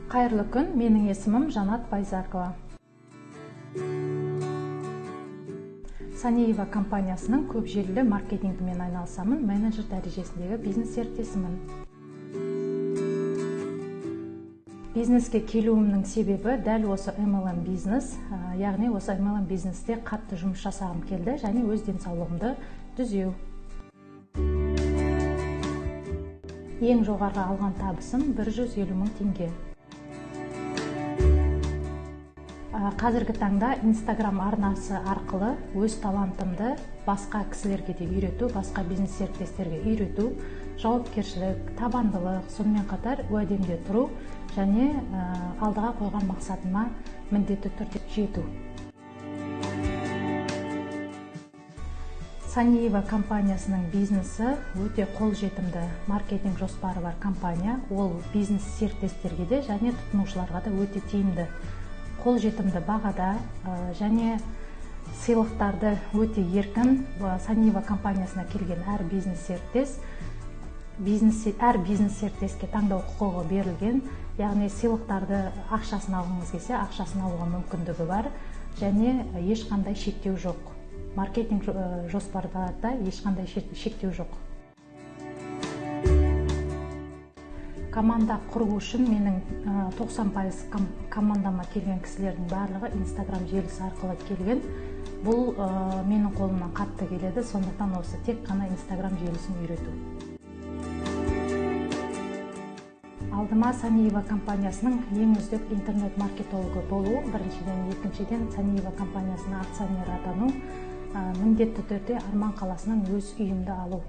Кайырлы күн, менің есімім Жанат Байзаркова. Санеева компаниясының көп желілі маркетингімен айналысамын, менеджер дәрежесіндегі бизнес серіктесімін. Бизнеске келуімнің себебі дәл осы MLM бизнес, яғни осы MLM бизнесте қатты жұмыс жасағым келді және өз денсаулығымды түзеу. Ең жоғары алған табысым 150 мың теңге. Қазіргі таңда Instagram арнасы арқылы өз талантымды басқа кісілерге де үйрету, басқа бизнес серіктестерге үйрету, жауапкершілік, табандылық, сонымен қатар уәдемде тұру және алдыға қойған мақсатыма міндетті түрде жету. Санеева компаниясының бизнесі өте қолжетімді маркетинг жоспары бар компания. Ол бизнес серіктестерге де және тұтынушыларға да өте тиімді. Қолжетімді бағада және сыйлықтарды өте еркін. Санеева компаниясына келген әр бизнес серіктеске таңдау құқығы берілген. Яғни сыйлықтарды ақшасын алғыңыз келсе, ақшасын алуға мүмкіндігі бар және ешқандай шектеу жоқ. Маркетинг жоспарда да ешқандай шектеу жоқ. Команда құру үшін менің 90% командама келген кісілердің барлығы Instagram желісі арқылы келген. Бұл менің қолымнан қатты келеді, сондықтан осы тек қана Instagram желісін үйрету. Алдыма Санеева компаниясының ең үздік интернет-маркетологы болу, біріншіден, екіншіден Санеева компаниясының акционері атану, міндетті түрде Арман қаласының өз үйімді алу.